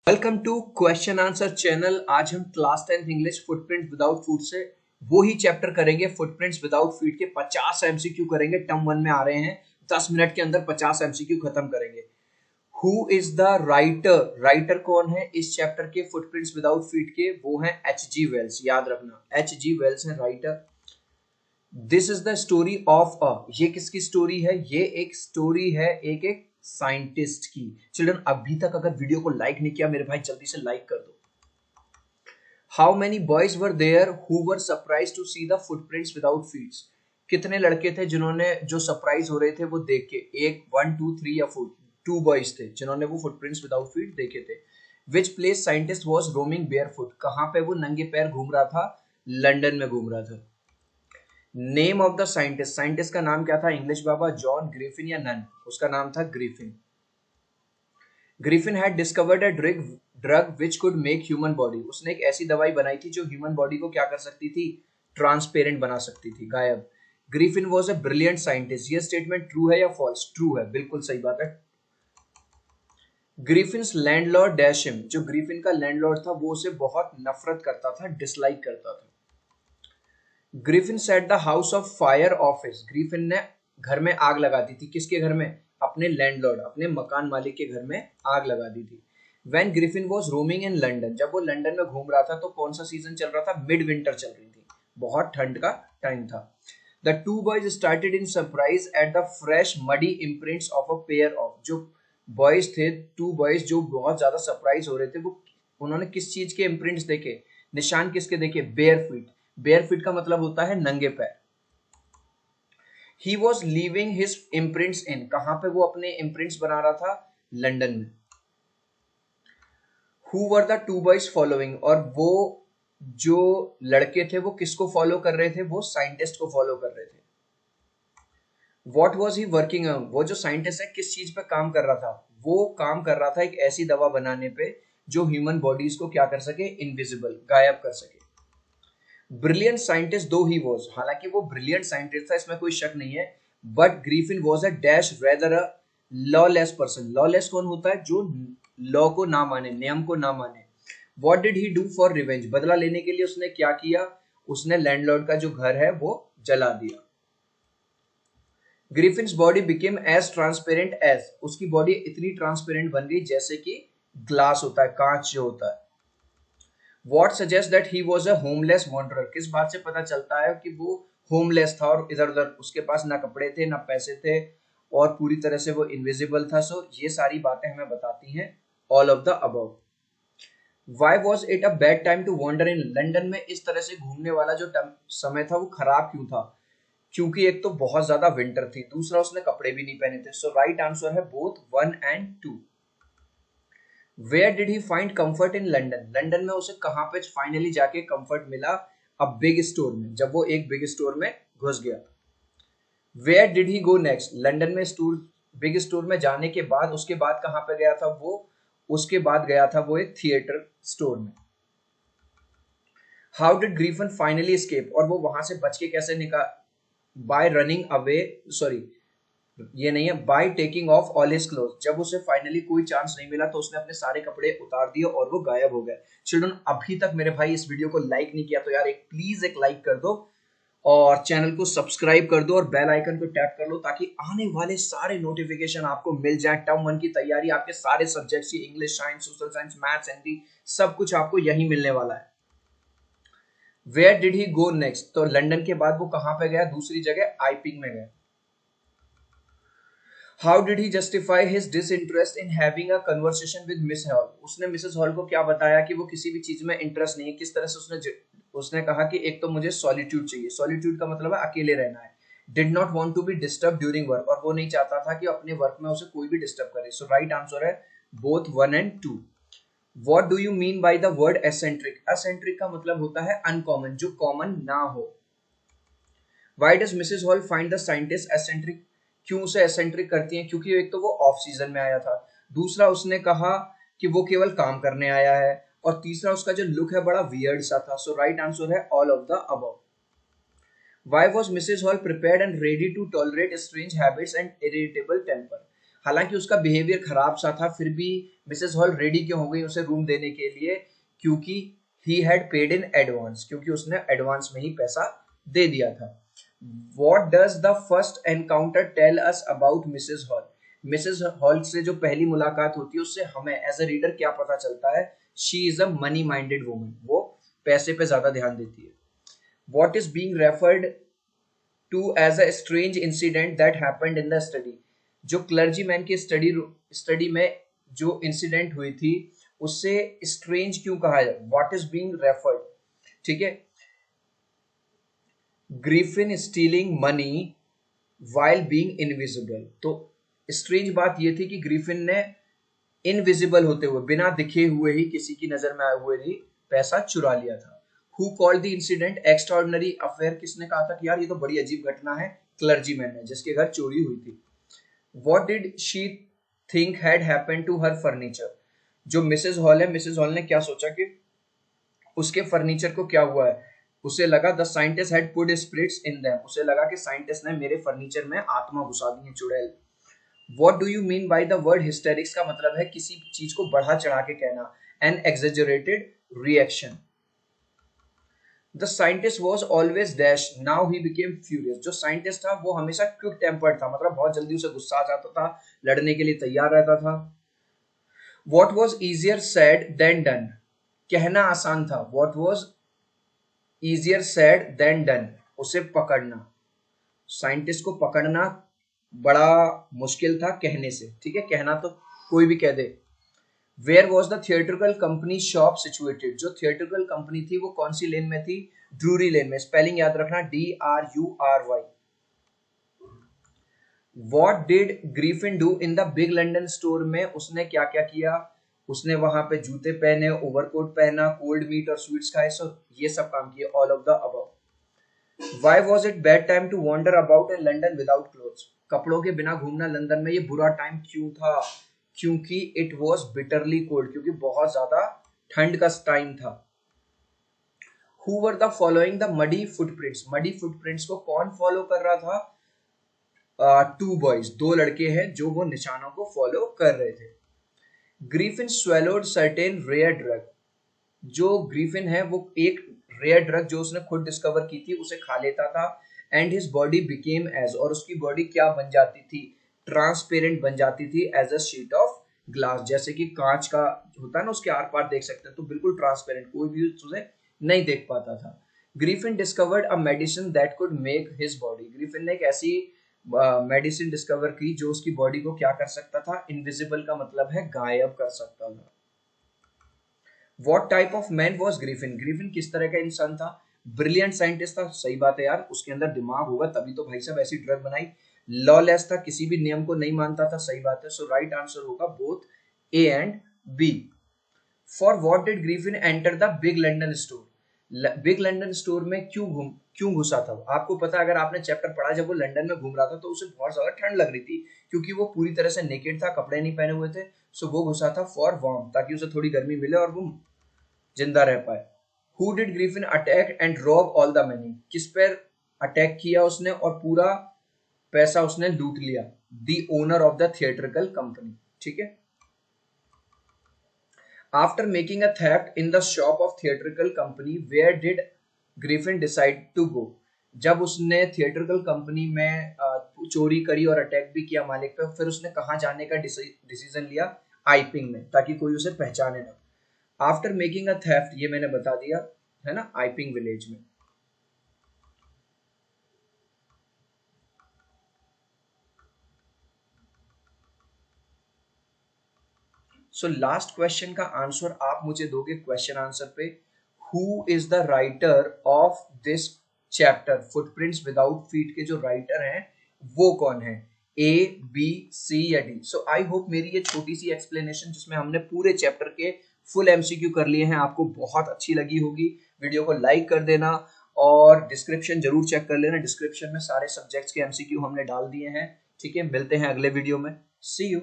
Welcome to question answer channel. आज हम class 10th English footprint without foot से वो ही चैप्टर करेंगे। फुटप्रिंट्स विदाउट फीट के 50 एमसीक्यू करेंगे। टर्म 1 में आ रहे हैं। 10 मिनट के अंदर 50 एमसीक्यू खत्म करेंगे। Who is the writer? Writer कौन है इस चैप्टर के फुटप्रिंट्स विदाउट फीट के? वो है एच.जी. वेल्स। याद रखना, एच.जी. वेल्स है writer. This is the story of a, ये किसकी स्टोरी है? ये एक स्टोरी है एक साइंटिस्ट की। चिल्ड्रन, अभी तक अगर वीडियो को लाइक नहीं किया मेरे भाई, जल्दी से लाइक कर दो। How many boys were there who were surprise to see the footprints without feets? कितने लड़के थे जिन्होंने, जो सरप्राइज हो रहे थे वो देख के? एक, 1 2 3 या 4? 2 बॉयज थे जिन्होंने वो फुटप्रिंट्स विदाउट फीट देखे थे। Which place scientist was roaming bear foot? कहाँ पे वो नंगे पैर घूम रहा था? लंदन में घूम रहा था। Name of the scientist, scientist का नाम क्या था? इंग्लिश बाबा, जॉन ग्रिफिन या नन? उसका नाम था Griffin. Griffin had discovered a drug which could make human body, उसने एक ऐसी दवाई बनाई थी जो ह्यूमन बॉडी को क्या कर सकती थी? ट्रांसपेरेंट बना सकती थी, गायब। Griffin was a brilliant scientist, ये स्टेटमेंट ट्रू है या फॉल्स? ट्रू है, बिल्कुल सही बात है। ग्रिफिन्स लैंडलॉर्ड डैश हिम, जो ग्रिफिन का लैंडलॉर्ड था वो उसे बहुत नफरत करता था, डिसलाइक करता था। Griffin set the house of fire office, Griffin ने घर में आग लगा दी थी। किसके घर में? अपने लैंडलॉर्ड, अपने मकान मालिक के घर में आग लगा दी थी। When Griffin was roaming in London, जब वो लंदन में घूम रहा था तो कौन सा सीजन चल रहा था? मिड विंटर चल रही थी, बहुत ठंड का टाइम था। The two boys started in surprise at the fresh muddy imprints of a pair of, जो बॉयज थे, टू बॉयज जो बहुत ज्यादा सरप्राइज हो रहे थे, वो उन्होंने किस चीज के इम्प्रिंट्स देखे? निशान किसके देखे? Bare feet. बेयर फीट का मतलब होता है नंगे पैर। He was leaving his imprints in, कहां पे वो अपने इम्प्रिंट्स बना रहा था? लंदन में। Who were the two boys following, और वो जो लड़के थे वो किसको फॉलो कर रहे थे? वो साइंटिस्ट को फॉलो कर रहे थे। What was he working on, वो जो साइंटिस्ट है किस चीज पे काम कर रहा था? वो काम कर रहा था एक ऐसी दवा बनाने पे जो ह्यूमन बॉडीज को क्या कर सके? इनविजिबल, गायब कर सके। ब्रिलियंट साइंटिस्ट दो ही वॉज, हालांकि वो ब्रिलियंट साइंटिस्ट था, इसमें कोई शक नहीं है। But Griffin was a dash rather a lawless person. Lawless कौन होता है? जो लॉ को ना माने, नियम को ना माने। What did he do for revenge, बदला लेने के लिए उसने क्या किया? उसने लैंडलॉर्ड का जो घर है वो जला दिया। Griffin's body became as transparent as, उसकी बॉडी इतनी ट्रांसपेरेंट बन गई जैसे कि ग्लास होता है, कांच जो होता है। What suggest that he was a homeless wanderer, किस बात से पता चलता है कि वो होमलेस था और इधर उधर, उसके पास ना कपड़े थे ना पैसे थे और पूरी तरह से वो इनविजिबल था? सो ये सारी बातें हमें बताती हैं all of the above. Why was it a bad time to wander in London में, इस तरह से घूमने वाला जो समय था वो खराब क्यों था? क्योंकि एक तो बहुत ज्यादा विंटर थी, दूसरा उसने कपड़े भी नहीं पहने थे। सो राइट आंसर है both 1 and 2। Where did he find comfort in London, London में उसे कहां पे फाइनली जाके कंफर्ट मिला? अ बिग स्टोर में, जब वो एक बिग स्टोर में घुस गया। Where did he go next, London में स्टोर, बिग स्टोर में जाने के बाद उसके बाद कहां पे गया था वो? उसके बाद गया था वो एक थिएटर स्टोर में। How did Griffin finally escape, और वो वहां से बच के कैसे निकाल? बाय रनिंग अवे, सॉरी ये नहीं है, by taking of all his cloth, जब उसे फाइनली कोई चांस नहीं मिला तो उसने अपने सारे कपड़े उतार दिए और वो गायब हो गए। चिल्ड्रन, अभी तक मेरे भाई इस वीडियो को लाइक नहीं किया तो यार एक प्लीज एक लाइक कर दो और चैनल को सब्सक्राइब कर दो और बेल आइकन को टैप कर लो ताकि आने वाले सारे नोटिफिकेशन आपको मिल जाए। टर्म 1 की तैयारी, आपके सारे सब्जेक्ट्स की, English, science, social science, maths, Hindi, सब कुछ आपको यही मिलने वाला है। Where did he go next, तो लंदन के बाद वो कहां पे गया? दूसरी जगह आईपिंग में गया। How did he justify his disinterest in having a conversation with miss hall, उसने मिसेस हॉल को क्या बताया कि वो किसी भी चीज में इंटरेस्ट नहीं है? किस तरह से उसने कहा कि एक तो मुझे सॉलिट्यूड चाहिए, सॉलिट्यूड का मतलब है अकेले रहना है। Did not want to be disturb during work, और वो नहीं चाहता था कि अपने वर्क में उसे कोई भी डिस्टर्ब करे। सो राइट आंसर है both 1 and 2। What do you mean by the word eccentric, eccentric का मतलब होता है अनकॉमन, जो कॉमन ना हो। Why does Mrs Hall find the scientist eccentric, क्यों उसे एसेंट्रिक करती हैं? क्योंकि एक तो वो ऑफ सीजन में आया था, दूसरा उसने कहा कि वो केवल काम करने आया है, और तीसरा उसका जो लुक है बड़ा वियर्ड सा था। सो राइट आंसर है all of the above. Why was Mrs Hall prepared and ready to tolerate strange habits and irritable temper, हालांकि उसका बिहेवियर खराब सा था, फिर भी मिसेस हॉल रेडी क्यों हो गई उसे रूम देने के लिए? क्योंकि he had paid in advance, क्योंकि उसने एडवांस में ही पैसा दे दिया था। What does the first encounter tell us about Mrs hall? Mrs hall से जो पहली मुलाकात होती है उससे हमें एज अ रीडर क्या पता चलता है? She is a money minded woman, वो पैसे पे ज्यादा ध्यान देती है। What is being referred to as a strange incident that happened in the study? जो क्लर्जीमैन की स्टडी में जो इंसिडेंट हुई थी उससे स्ट्रेंज क्यों कहा है? व्हाट इज बीइंग रेफर्ड, ठीक है। Griffin stealing money while being invisible, तो स्ट्रेंज बात यह थी कि ग्रिफिन ने इनविजिबल होते हुए, बिना दिखे हुए ही, किसी की नजर में आए हुए ही पैसा चुरा लिया था। Who called the incident extraordinary affair? किसने कहा था कि यार ये तो बड़ी अजीब घटना है? क्लर्जीमैन ने, जिसके घर चोरी हुई थी। What did she think had happened to her furniture? जो मिसेस हॉल है, मिसेस हॉल ने क्या सोचा कि उसके फर्नीचर को क्या हुआ है? उसे लगा the scientist had put spirits in them, उसे लगा कि साइंटिस्ट ने मेरे फर्नीचर में आत्मा घुसा दी है, चुड़ैल। What do you mean by the word hysterics? का मतलब है किसी चीज को बढ़ा चढ़ा के कहना, an exaggerated reaction. The scientist was always dash, now he became furious. जो साइंटिस्ट था वो हमेशा क्विक टेम्पर्ड था, मतलब बहुत जल्दी उसे गुस्सा आ जाता था, लड़ने के लिए तैयार रहता था। What was easier said than done? कहना आसान था। What was easier said than done? उसे पकड़ना, साइंटिस्ट को पकड़ना बड़ा मुश्किल था कहने से, ठीक है, कहना तो कोई भी कह दे। Where was the theatrical company shop situated? जो थिएट्रिकल कंपनी थी वो कौन सी लेन में थी? ड्रूरी लेन में। स्पेलिंग याद रखना, DRURY। What did griffin do in the big London store? में उसने क्या क्या किया? उसने वहां पे जूते पहने, ओवरकोट पहना, कोल्ड मीट और स्वीट्स खाए, सो ये सब काम किए, all of the above. Why was it bad time to wander about in London without clothes? कपड़ों के बिना घूमना लंदन में ये बुरा टाइम क्यों था? क्योंकि it was bitterly cold, क्योंकि बहुत ज्यादा ठंड का टाइम था। Who were the following the muddy footprints? muddy footprints को कौन फॉलो कर रहा था? Two boys, दो लड़के हैं जो वो निशानों को फॉलो कर रहे थे। Griffin swallowed certain rare drug. जो ग्रीफिन है वो एक रेयर ड्रग जो उसने खुद डिस्कवर की थी उसे खा लेता था। And his body became as, और उसकी बॉडी क्या बन जाती थी? ट्रांसपेरेंट बन जाती थी, as a sheet of glass, जैसे कि कांच का होता है ना, उसके आर पार देख सकते हैं, तो बिल्कुल ट्रांसपेरेंट, कोई भी उसे नहीं देख पाता था। Griffin discovered a medicine that could make his body. Griffin ने एक ऐसी मेडिसिन डिस्कवर की जो उसकी बॉडी को क्या कर सकता था? इनविजिबल का मतलब है गायब कर सकता था। What type of man was Griffin? Griffin किस तरह का इंसान था? ब्रिलियंट साइंटिस्ट था, सही बात है यार, उसके अंदर दिमाग होगा तभी तो भाई साहब ऐसी ड्रग बनाई। लॉलेस था, किसी भी नियम को नहीं मानता था, सही बात है। सो राइट आंसर होगा both A and B। For what did Griffin enter the big London store? Big London store में क्यों घुसा था? आपको पता है, अगर आपने चैप्टर पढ़ा, जब वो लंदन में घूम रहा था तो उसे बहुत ज्यादा ठंड लग रही थी, क्योंकि वो पूरी तरह से नेकेड था, कपड़े नहीं पहने हुए थे। सो वो घुसा था फॉर वार्म, ताकि उसे थोड़ी गर्मी मिले और वो जिंदा रह पाए। Who did Griffin attack and rob all the money? किस पर अटैक किया उसने और पूरा पैसा उसने लूट लिया? The owner of the theatrical company, ठीक है। After making a theft in the shop of theatrical company, where did Griffin decide to go? जब उसने थिएट्रिकल कंपनी में चोरी करी और अटैक भी किया मालिक पे, फिर उसने कहाँ जाने का डिसीजन लिया? आइपिंग में, ताकि कोई उसे पहचाने ना। आफ्टर मेकिंग अ थेफ्ट, ये मैंने बता दिया है ना, आइपिंग विलेज में। सो लास्ट क्वेश्चन का आंसर आप मुझे दोगे क्वेश्चन आंसर पे। Who is the writer of this chapter? Footprints without feet के जो राइटर हैं वो कौन है? A, B, C या D? सो आई होप मेरी ये छोटी सी एक्सप्लेनेशन जिसमें हमने पूरे चैप्टर के फुल MCQ कर लिए हैं आपको बहुत अच्छी लगी होगी। वीडियो को लाइक कर देना और डिस्क्रिप्शन जरूर चेक कर लेना, डिस्क्रिप्शन में सारे सब्जेक्ट्स के MCQ हमने डाल दिए हैं, ठीक है। मिलते हैं अगले वीडियो में, सी यू।